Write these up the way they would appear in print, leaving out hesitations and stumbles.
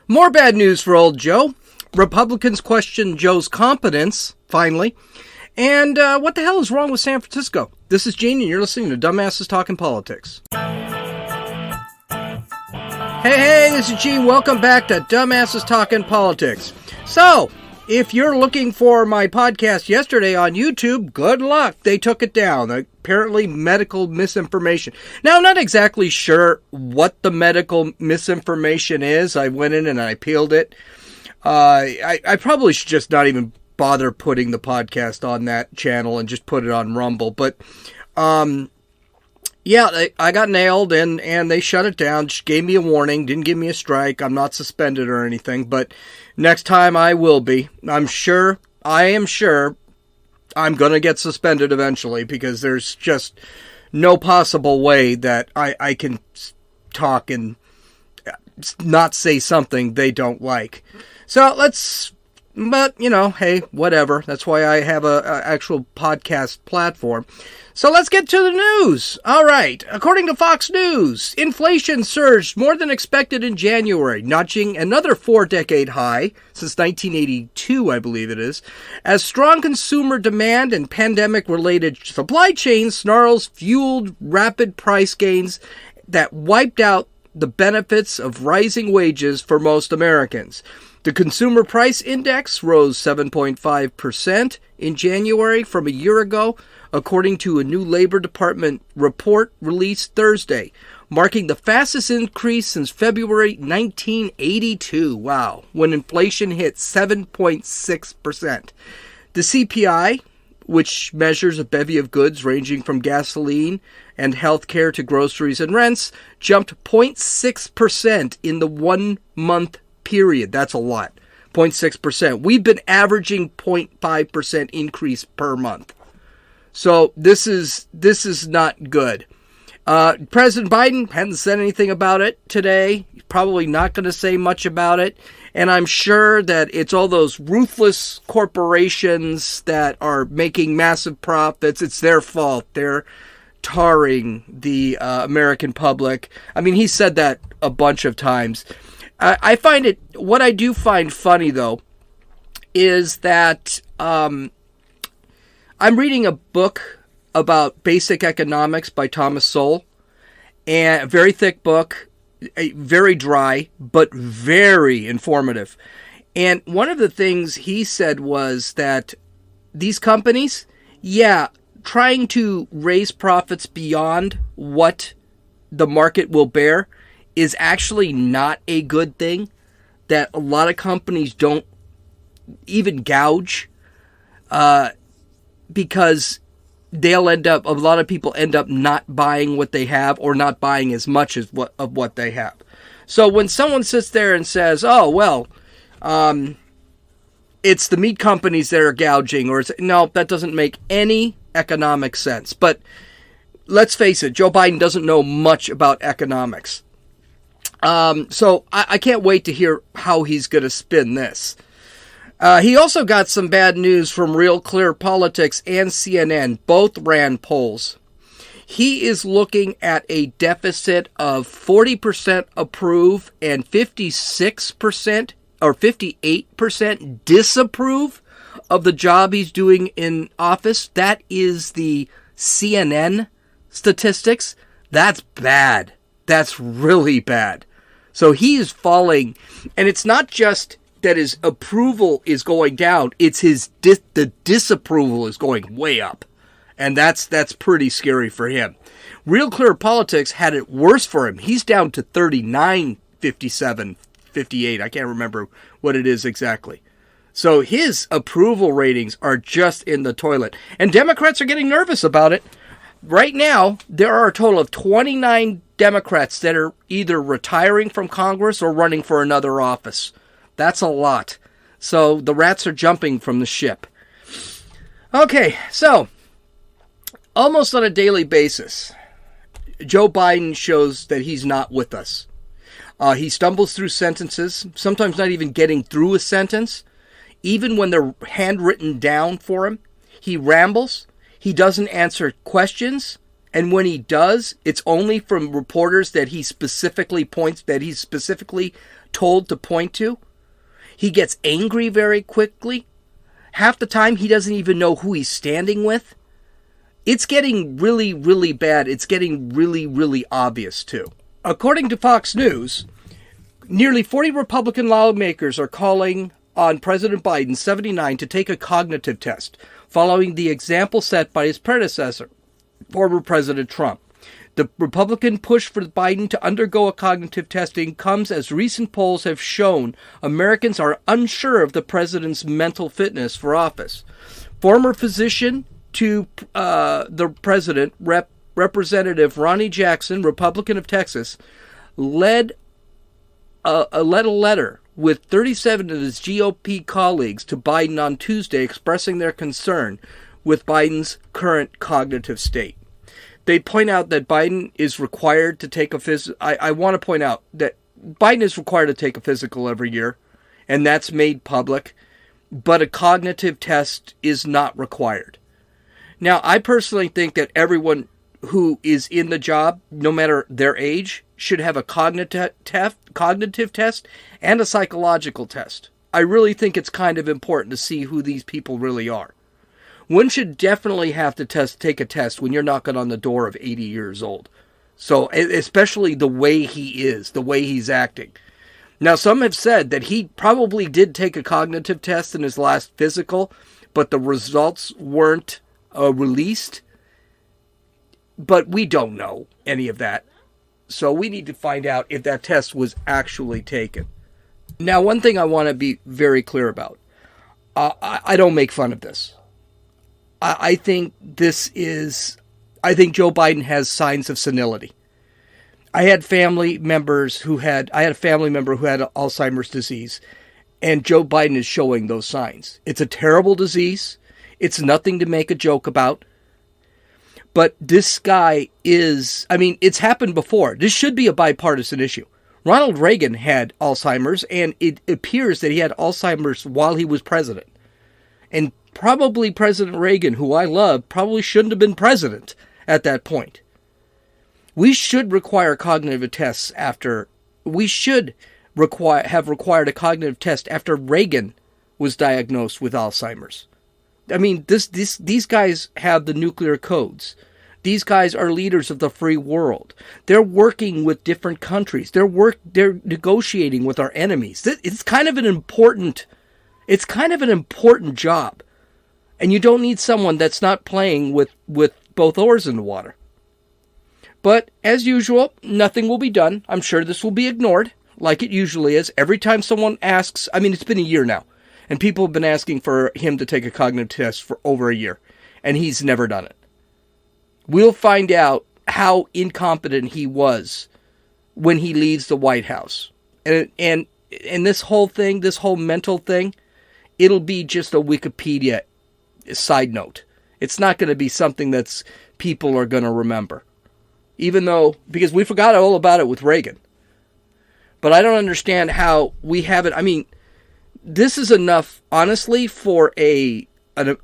More bad news for old Joe. Republicans question Joe's competence, finally. And what the hell is wrong with San Francisco? This is Gene, and you're listening to Dumbasses Talking Politics. Hey, this is Gene. Welcome back to Dumbasses Talking Politics. So, if you're looking for my podcast yesterday on YouTube, good luck. They took it down. Apparently medical misinformation. Now, I'm not exactly sure what the medical misinformation is. I went in and I peeled it. I probably should just not even bother putting the podcast on that channel and just put it on Rumble. But, yeah, I got nailed and they shut it down. Just gave me a warning. Didn't give me a strike. I'm not suspended or anything. But next time I will be. I am sure I'm going to get suspended eventually because there's just no possible way that I can talk and not say something they don't like. So but, hey, whatever. That's why I have a actual podcast platform. So let's get to the news. All right. According to Fox News, inflation surged more than expected in January, notching another 4-decade high since 1982, I believe it is, as strong consumer demand and pandemic-related supply chain snarls fueled rapid price gains that wiped out the benefits of rising wages for most Americans. The Consumer Price Index rose 7.5% in January from a year ago, according to a new Labor Department report released Thursday, marking the fastest increase since February 1982. Wow, when inflation hit 7.6%. The CPI, which measures a bevy of goods ranging from gasoline and healthcare to groceries and rents, jumped 0.6% in the 1-month period. That's a lot. 0.6%. We've been averaging 0.5% increase per month. So this is not good. President Biden hadn't said anything about it today. He's probably not going to say much about it. And I'm sure that it's all those ruthless corporations that are making massive profits. It's their fault. They're tarring the American public. I mean, he said that a bunch of times. What I do find funny, though, is that I'm reading a book about basic economics by Thomas Sowell, and a very thick book, very dry, but very informative. And one of the things he said was that these companies, trying to raise profits beyond what the market will bear is actually not a good thing, that a lot of companies don't even gouge because a lot of people end up not buying what they have or not buying as much as what they have. So when someone sits there and says, oh, well, it's the meat companies that are gouging, no, that doesn't make any economic sense. But let's face it, Joe Biden doesn't know much about economics. So I can't wait to hear how he's going to spin this. He also got some bad news from Real Clear Politics and CNN. Both ran polls. He is looking at a deficit of 40% approve and 56% or 58% disapprove of the job he's doing in office. That is the CNN statistics. That's bad. That's really bad. So he is falling, and it's not just that his approval is going down, it's the disapproval is going way up. And that's pretty scary for him. Real Clear Politics had it worse for him. He's down to 39, 57, 58. I can't remember what it is exactly. So his approval ratings are just in the toilet. And Democrats are getting nervous about it. Right now, there are a total of 29 Democrats that are either retiring from Congress or running for another office. That's a lot. So the rats are jumping from the ship. Okay, so almost on a daily basis, Joe Biden shows that he's not with us. He stumbles through sentences, sometimes not even getting through a sentence. Even when they're handwritten down for him, he rambles. He doesn't answer questions. And when he does, it's only from reporters that he specifically told to point to. He gets angry very quickly. Half the time, he doesn't even know who he's standing with. It's getting really, really bad. It's getting really, really obvious, too. According to Fox News, nearly 40 Republican lawmakers are calling on President Biden, 79, to take a cognitive test, following the example set by his predecessor, former President Trump. The Republican push for Biden to undergo a cognitive testing comes as recent polls have shown Americans are unsure of the president's mental fitness for office. Former physician to the president, Representative Ronnie Jackson, Republican of Texas, led a letter with 37 of his GOP colleagues to Biden on Tuesday expressing their concern with Biden's current cognitive state. They point out that Biden is required to take a physical. I want to point out that Biden is required to take a physical every year, and that's made public, but a cognitive test is not required. Now, I personally think that everyone who is in the job, no matter their age, should have a cognitive test and a psychological test. I really think it's kind of important to see who these people really are. One should definitely have to take a test when you're knocking on the door of 80 years old. So, especially the way he is, the way he's acting. Now, some have said that he probably did take a cognitive test in his last physical, but the results weren't released. But we don't know any of that. So we need to find out if that test was actually taken. Now, one thing I want to be very clear about. I don't make fun of this. I think I think Joe Biden has signs of senility. I had a family member who had Alzheimer's disease, and Joe Biden is showing those signs. It's a terrible disease. It's nothing to make a joke about. But this guy it's happened before. This should be a bipartisan issue. Ronald Reagan had Alzheimer's, and it appears that he had Alzheimer's while he was president. And probably President Reagan, who I love, probably shouldn't have been president at that point. We should require cognitive tests have required a cognitive test after Reagan was diagnosed with Alzheimer's. I mean, these guys have the nuclear codes. These guys are leaders of the free world. They're working with different countries. They're negotiating with our enemies. It's kind of an important job. And you don't need someone that's not playing with both oars in the water. But as usual, nothing will be done. I'm sure this will be ignored, like it usually is. Every time someone asks, it's been a year now, and people have been asking for him to take a cognitive test for over a year, and he's never done it. We'll find out how incompetent he was when he leaves the White House. And this whole mental thing, it'll be just a Wikipedia side note. It's not going to be something that's people are going to remember. Because we forgot all about it with Reagan. But I don't understand how we have it. This is enough, honestly, for a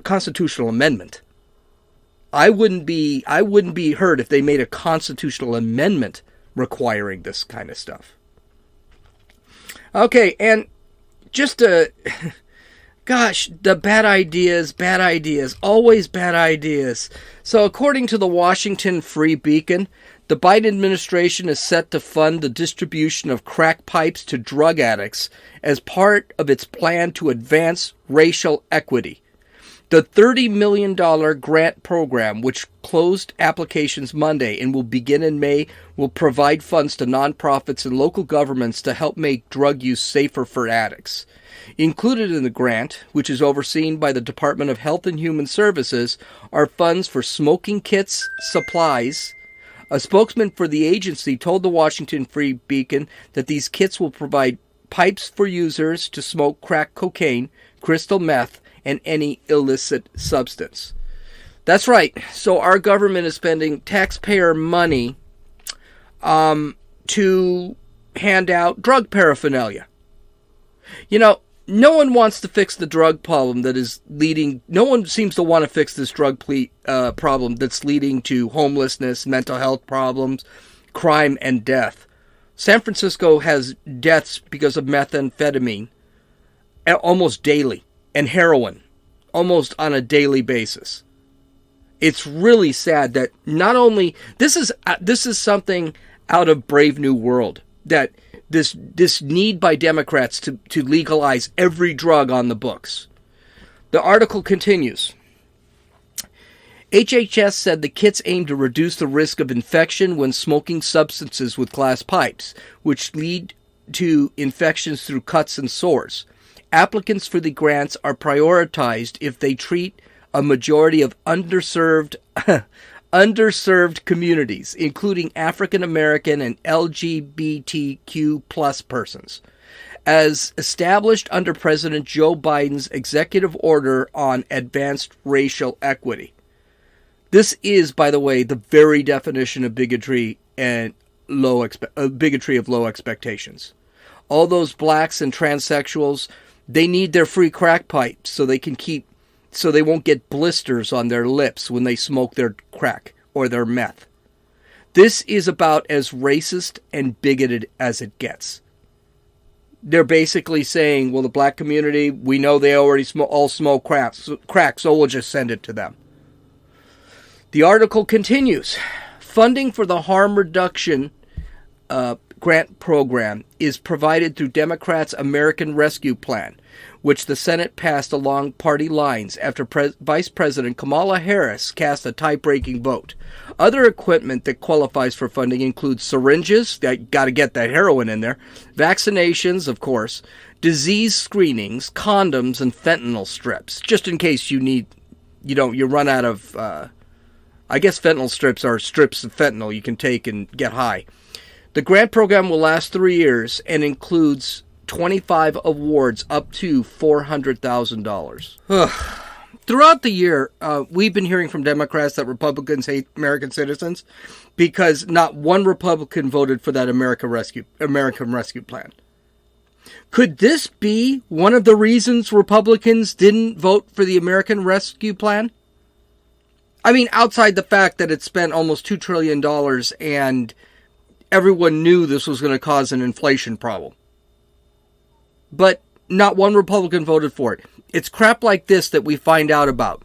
constitutional amendment. I wouldn't be hurt if they made a constitutional amendment requiring this kind of stuff. Okay, and just the bad ideas, always bad ideas. So according to the Washington Free Beacon, the Biden administration is set to fund the distribution of crack pipes to drug addicts as part of its plan to advance racial equity. The $30 million grant program, which closed applications Monday and will begin in May, will provide funds to nonprofits and local governments to help make drug use safer for addicts. Included in the grant, which is overseen by the Department of Health and Human Services, are funds for smoking kits, supplies. A spokesman for the agency told the Washington Free Beacon that these kits will provide pipes for users to smoke crack cocaine, crystal meth, and any illicit substance. That's right. So our government is spending taxpayer money to hand out drug paraphernalia. No one wants to fix the drug problem that is leading. No one seems to want to fix this drug problem that's leading to homelessness, mental health problems, crime, and death. San Francisco has deaths because of methamphetamine almost daily, and heroin almost on a daily basis. It's really sad that not only this is something out of Brave New World, that this need by Democrats to legalize every drug on the books. The article continues. HHS said the kits aim to reduce the risk of infection when smoking substances with glass pipes, which lead to infections through cuts and sores. Applicants for the grants are prioritized if they treat a majority of underserved communities, including African American and LGBTQ plus persons, as established under President Joe Biden's executive order on advanced racial equity. This is, by the way, the very definition of bigotry and bigotry of low expectations. All those blacks and transsexuals, they need their free crack pipes so they won't get blisters on their lips when they smoke their crack or their meth. This is about as racist and bigoted as it gets. They're basically saying, well, the black community, we know they already all smoke crack, so we'll just send it to them. The article continues. Funding for the harm reduction grant program is provided through Democrats' American Rescue Plan, which the Senate passed along party lines after Vice President Kamala Harris cast a tie-breaking vote. Other equipment that qualifies for funding includes syringes, got to get that heroin in there, vaccinations, of course, disease screenings, condoms, and fentanyl strips, just in case you run out of, I guess fentanyl strips are strips of fentanyl you can take and get high. The grant program will last 3 years and includes 25 awards up to $400,000. Throughout the year, we've been hearing from Democrats that Republicans hate American citizens because not one Republican voted for that American Rescue Plan. Could this be one of the reasons Republicans didn't vote for the American Rescue Plan? I mean, outside the fact that it spent almost $2 trillion and everyone knew this was going to cause an inflation problem. But not one Republican voted for it. It's crap like this that we find out about,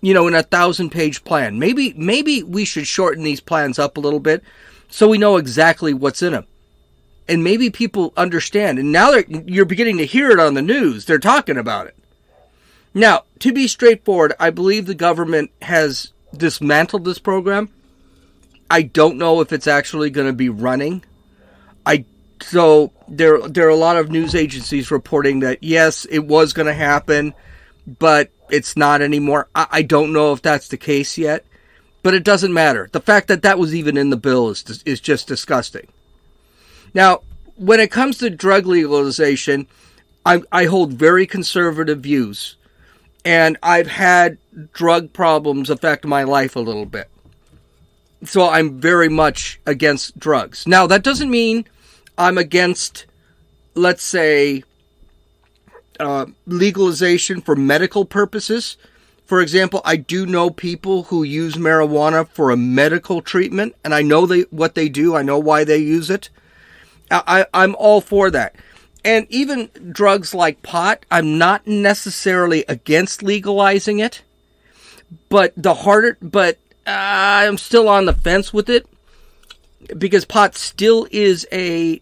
in a 1,000-page plan. Maybe we should shorten these plans up a little bit so we know exactly what's in them. And maybe people understand. And now you're beginning to hear it on the news. They're talking about it. Now, to be straightforward, I believe the government has dismantled this program. I don't know if it's actually going to be running. So there are a lot of news agencies reporting that, yes, it was going to happen, but it's not anymore. I don't know if that's the case yet, but it doesn't matter. The fact that was even in the bill is just disgusting. Now, when it comes to drug legalization, I hold very conservative views, and I've had drug problems affect my life a little bit. So I'm very much against drugs. Now, that doesn't mean I'm against, let's say, legalization for medical purposes. For example, I do know people who use marijuana for a medical treatment, and I know what they do. I know why they use it. I'm all for that. And even drugs like pot, I'm not necessarily against legalizing it, but I'm still on the fence with it because pot still is a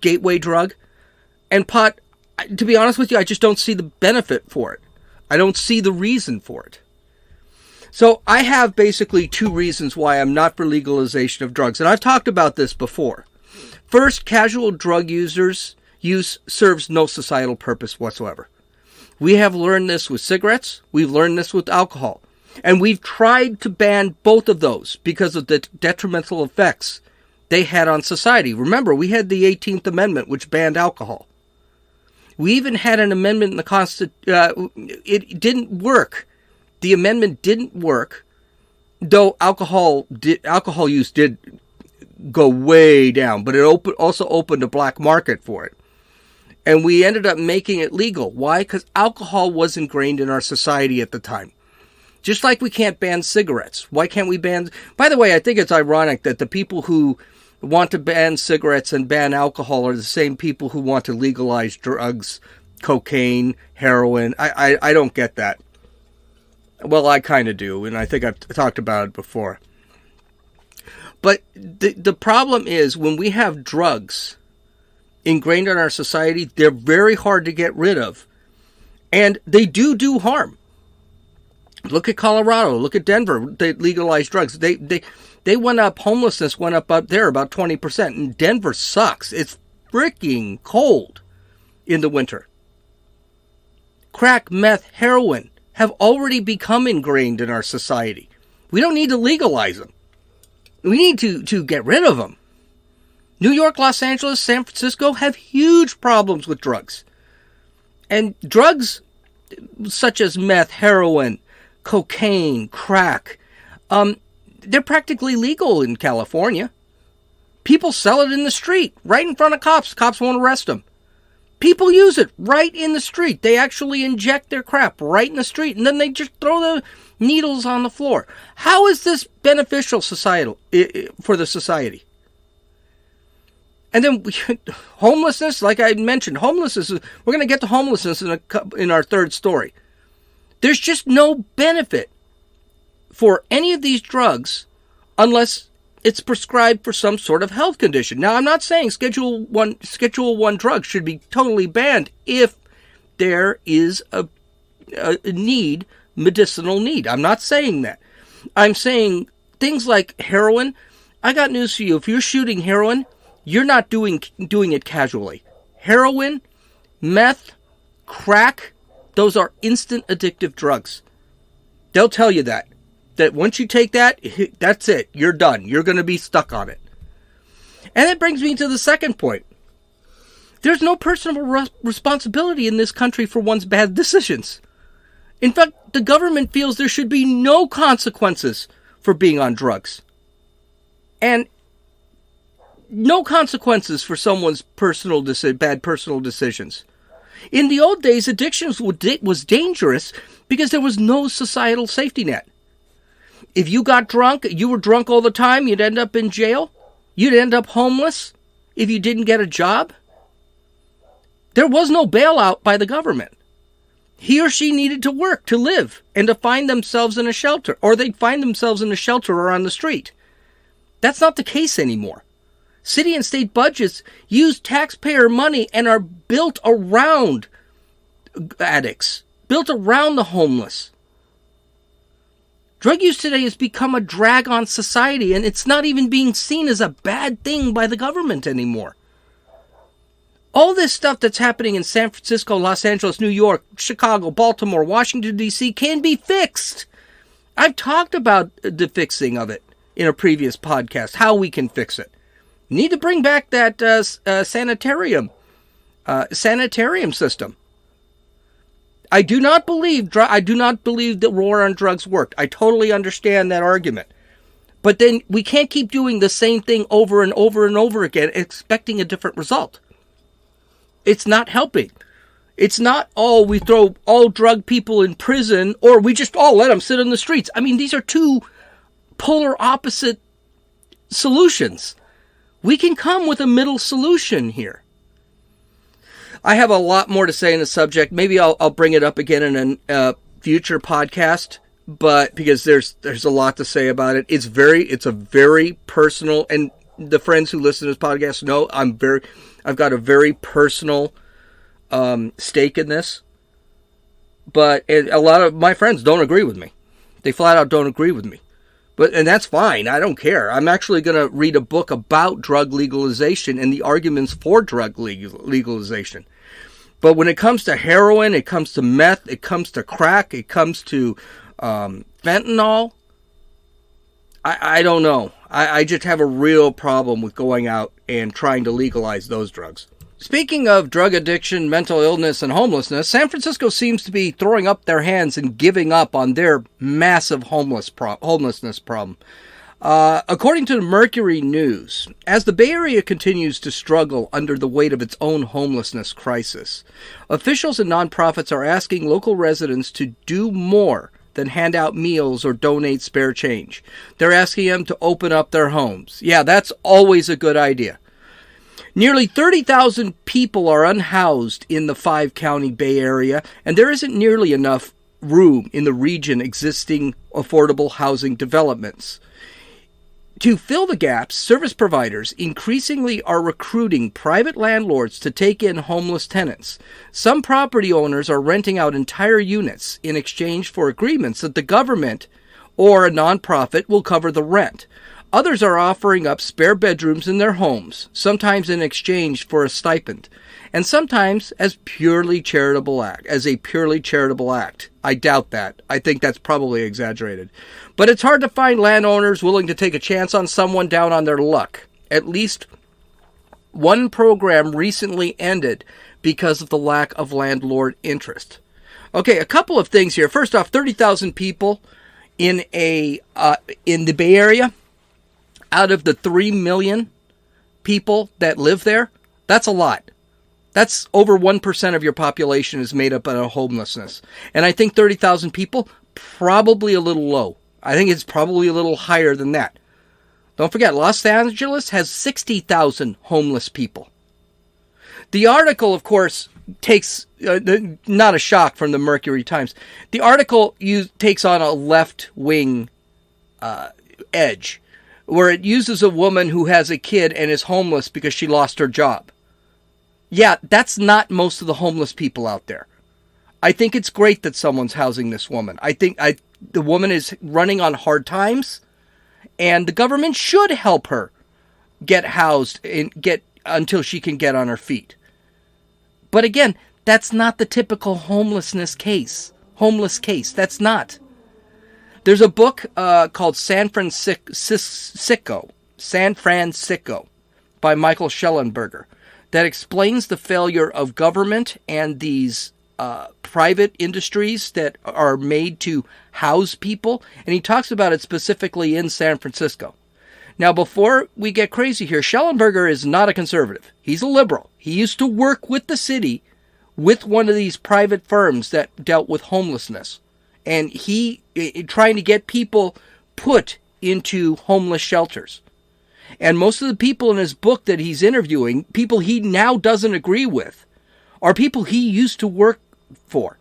gateway drug, and pot, to be honest with you, I just don't see the benefit for it. I don't see the reason for it. So I have basically two reasons why I'm not for legalization of drugs, and I've talked about this before. First, casual drug use serves no societal purpose whatsoever. We have learned this with cigarettes, we've learned this with alcohol, and we've tried to ban both of those because of the detrimental effects they had on society. Remember, we had the 18th Amendment, which banned alcohol. We even had an amendment in the Constitution. It didn't work. The amendment didn't work, though alcohol use did go way down, but it also opened a black market for it. And we ended up making it legal. Why? Because alcohol was ingrained in our society at the time. Just like we can't ban cigarettes. Why can't we ban... By the way, I think it's ironic that the people who want to ban cigarettes and ban alcohol are the same people who want to legalize drugs, cocaine, heroin. I don't get that. Well, I kind of do, and I think I've talked about it before. But the problem is when we have drugs ingrained in our society, they're very hard to get rid of. And they do harm. Look at Colorado. Look at Denver. They legalized drugs. They went up. Homelessness went up there about 20%. And Denver sucks. It's freaking cold in the winter. Crack, meth, heroin have already become ingrained in our society. We don't need to legalize them. We need to get rid of them. New York, Los Angeles, San Francisco have huge problems with drugs. And drugs such as meth, heroin, cocaine, crack, they're practically legal in California. People sell it in the street, right in front of cops. Cops won't arrest them. People use it right in the street. They actually inject their crap right in the street, and then they just throw the needles on the floor. How is this beneficial for the society? And then homelessness, like I mentioned, homelessness. We're going to get to homelessness in our third story. There's just no benefit for any of these drugs unless it's prescribed for some sort of health condition. Now, I'm not saying Schedule 1 drugs should be totally banned if there is a medicinal need. I'm not saying that. I'm saying things like heroin. I got news for you. If you're shooting heroin, you're not doing it casually. Heroin, meth, crack, those are instant addictive drugs. They'll tell you that once you take that, that's it. You're done. You're going to be stuck on it. And that brings me to the second point. There's no personal responsibility in this country for one's bad decisions. In fact, the government feels there should be no consequences for being on drugs. And no consequences for someone's bad personal decisions. In the old days, addiction was dangerous because there was no societal safety net. If you got drunk, you were drunk all the time, you'd end up in jail. You'd end up homeless if you didn't get a job. There was no bailout by the government. He or she needed to work to live and to find themselves in a shelter, or they'd find themselves in a shelter or on the street. That's not the case anymore. City and state budgets use taxpayer money and are built around addicts, built around the homeless. Drug use today has become a drag on society, and it's not even being seen as a bad thing by the government anymore. All this stuff that's happening in San Francisco, Los Angeles, New York, Chicago, Baltimore, Washington, D.C. can be fixed. I've talked about the fixing of it in a previous podcast, how we can fix it. We need to bring back that sanitarium system. I do not believe the war on drugs worked. I totally understand that argument. But then we can't keep doing the same thing over and over and over again, expecting a different result. It's not helping. It's not, we throw all drug people in prison, or we just let them sit on the streets. I mean, these are two polar opposite solutions. We can come with a middle solution here. I have a lot more to say in the subject. Maybe I'll bring it up again in a future podcast, but because there's a lot to say about it. It's a very personal, and the friends who listen to this podcast know I've got a very personal stake in this. But a lot of my friends don't agree with me. They flat out don't agree with me. And that's fine. I don't care. I'm actually going to read a book about drug legalization and the arguments for drug legalization. But when it comes to heroin, it comes to meth, it comes to crack, it comes to fentanyl, I don't know. I just have a real problem with going out and trying to legalize those drugs. Speaking of drug addiction, mental illness, and homelessness, San Francisco seems to be throwing up their hands and giving up on their massive homelessness problem. According to the Mercury News, as the Bay Area continues to struggle under the weight of its own homelessness crisis, officials and nonprofits are asking local residents to do more than hand out meals or donate spare change. They're asking them to open up their homes. Yeah, that's always a good idea. Nearly 30,000 people are unhoused in the 5-county Bay Area, and there isn't nearly enough room in the region existing affordable housing developments. To fill the gaps, service providers increasingly are recruiting private landlords to take in homeless tenants. Some property owners are renting out entire units in exchange for agreements that the government or a nonprofit will cover the rent. Others are offering up spare bedrooms in their homes, sometimes in exchange for a stipend, and sometimes as a purely charitable act. I doubt that. I think that's probably exaggerated. But it's hard to find landowners willing to take a chance on someone down on their luck. At least one program recently ended because of the lack of landlord interest. Okay, a couple of things here. First off, 30,000 people in the Bay Area. Out of the 3 million people that live there, that's a lot. That's over 1% of your population is made up of homelessness. And I think 30,000 people, probably a little low. I think it's probably a little higher than that. Don't forget, Los Angeles has 60,000 homeless people. The article, of course, takes, not a shock from the Mercury Times, the article takes on a left-wing edge, where it uses a woman who has a kid and is homeless because she lost her job. Yeah, that's not most of the homeless people out there. I think it's great that someone's housing this woman. I think the woman is running on hard times, and the government should help her get housed and get until she can get on her feet. But again, that's not the typical homeless case. That's not. There's a book called San Francisco by Michael Schellenberger that explains the failure of government and these private industries that are made to house people. And he talks about it specifically in San Francisco. Now, before we get crazy here, Schellenberger is not a conservative. He's a liberal. He used to work with the city with one of these private firms that dealt with homelessness. And he trying to get people put into homeless shelters. And most of the people in his book that he's interviewing, people he now doesn't agree with, are people he used to work for.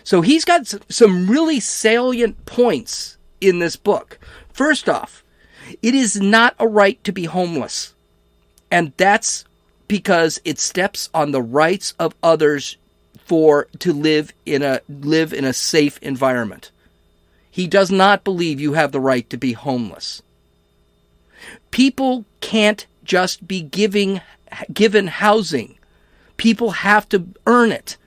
So he's got some really salient points in this book. First off, it is not a right to be homeless. And that's because it steps on the rights of others to live in a safe environment. He does not believe you have the right to be homeless. People can't just be given housing. People have to earn it.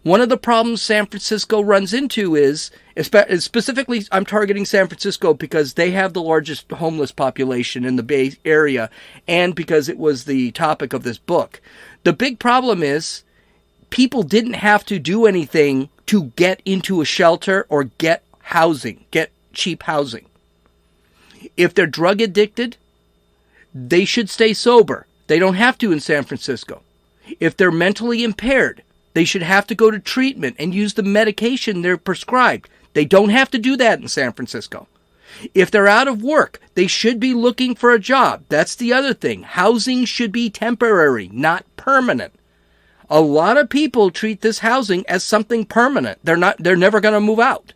One of the problems San Francisco runs into is, specifically, I'm targeting San Francisco because they have the largest homeless population in the Bay Area, and because it was the topic of this book. The big problem is people didn't have to do anything to get into a shelter or get housing, get cheap housing. If they're drug addicted, they should stay sober. They don't have to in San Francisco. If they're mentally impaired, they should have to go to treatment and use the medication they're prescribed. They don't have to do that in San Francisco. If they're out of work, they should be looking for a job. That's the other thing. Housing should be temporary, not permanent. A lot of people treat this housing as something permanent. They're never going to move out.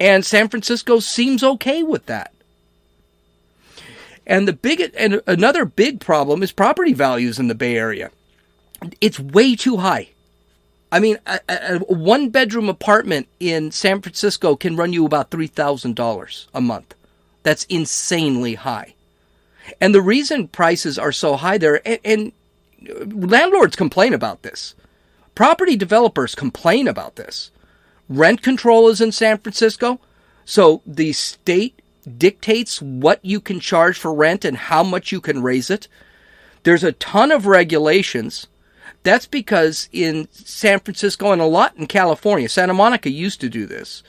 And San Francisco seems okay with that. And another big problem is property values in the Bay Area. It's way too high. I mean, a one-bedroom apartment in San Francisco can run you about $3,000 a month. That's insanely high. And the reason prices are so high there, and landlords complain about this. Property developers complain about this. Rent control is in San Francisco, so the state dictates what you can charge for rent and how much you can raise it. There's a ton of regulations. That's because in San Francisco and a lot in California, Santa Monica used to do this.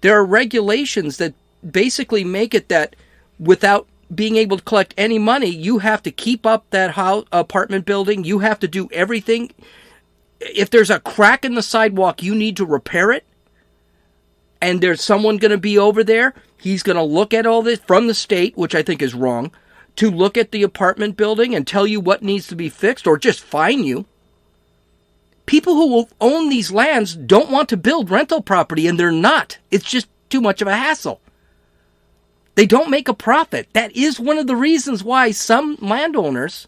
There are regulations that basically make it that without being able to collect any money, you have to keep up that apartment building. You have to do everything. If there's a crack in the sidewalk, you need to repair it. and there's someone going to be over there. He's going to look at all this from the state, which I think is wrong, to look at the apartment building and tell you what needs to be fixed or just fine you. People who will own these lands don't want to build rental property, and they're not. It's just too much of a hassle. They don't make a profit. That is one of the reasons why some landowners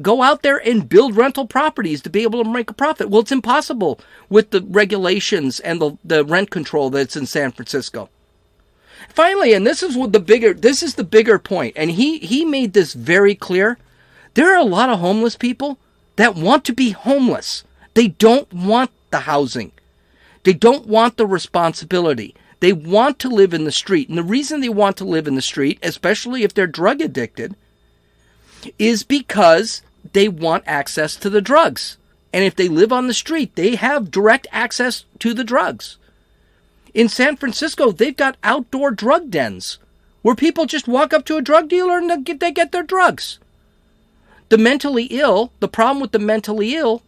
go out there and build rental properties to be able to make a profit. Well, it's impossible with the regulations and the rent control that's in San Francisco. Finally, and this is the bigger point, and he made this very clear. There are a lot of homeless people that want to be homeless. They don't want the housing. They don't want the responsibility. They want to live in the street. And the reason they want to live in the street, especially if they're drug addicted, is because they want access to the drugs. And if they live on the street, they have direct access to the drugs. In San Francisco, they've got outdoor drug dens where people just walk up to a drug dealer and they get their drugs. The mentally ill, the problem with the mentally ill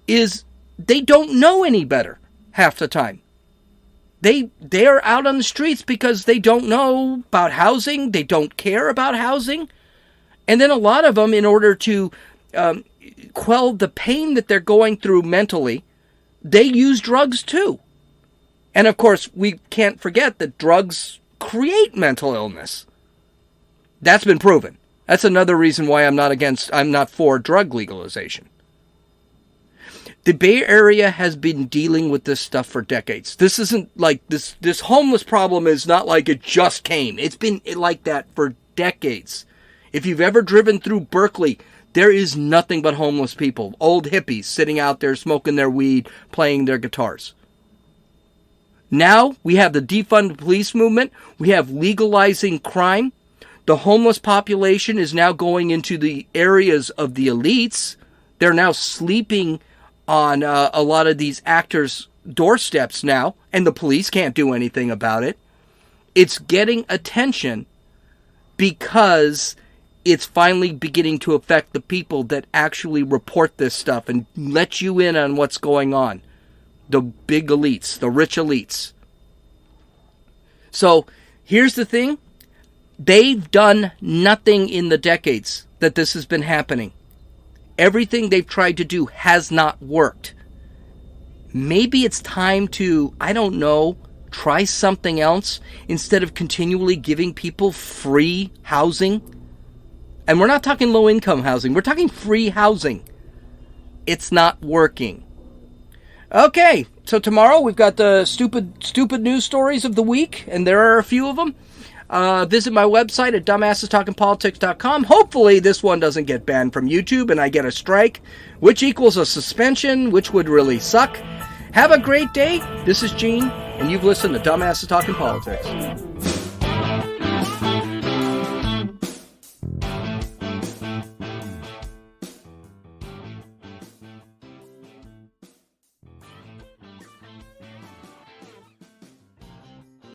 is they don't know any better half the time. They're out on the streets because they don't know about housing. They don't care about housing. And then a lot of them, in order to quell the pain that they're going through mentally, they use drugs too. And of course, we can't forget that drugs create mental illness. That's been proven. That's another reason why I'm not for drug legalization. The Bay Area has been dealing with this stuff for decades. This isn't like this homeless problem is not like it just came. It's been like that for decades. If you've ever driven through Berkeley, there is nothing but homeless people, old hippies sitting out there smoking their weed, playing their guitars. Now we have the defund police movement. We have legalizing crime. The homeless population is now going into the areas of the elites. They're now sleeping on a lot of these actors' doorsteps now, and the police can't do anything about it. It's getting attention because it's finally beginning to affect the people that actually report this stuff and let you in on what's going on. The big elites, the rich elites. So here's the thing. They've done nothing in the decades that this has been happening. Everything they've tried to do has not worked. Maybe it's time to, I don't know, try something else instead of continually giving people free housing. And we're not talking low-income housing. We're talking free housing. It's not working. Okay, so tomorrow we've got the stupid news stories of the week, and there are a few of them. Visit my website at dumbassestalkingpolitics.com. Hopefully this one doesn't get banned from YouTube and I get a strike, which equals a suspension, which would really suck. Have a great day. This is Gene, and you've listened to Dumbasses Talking Politics.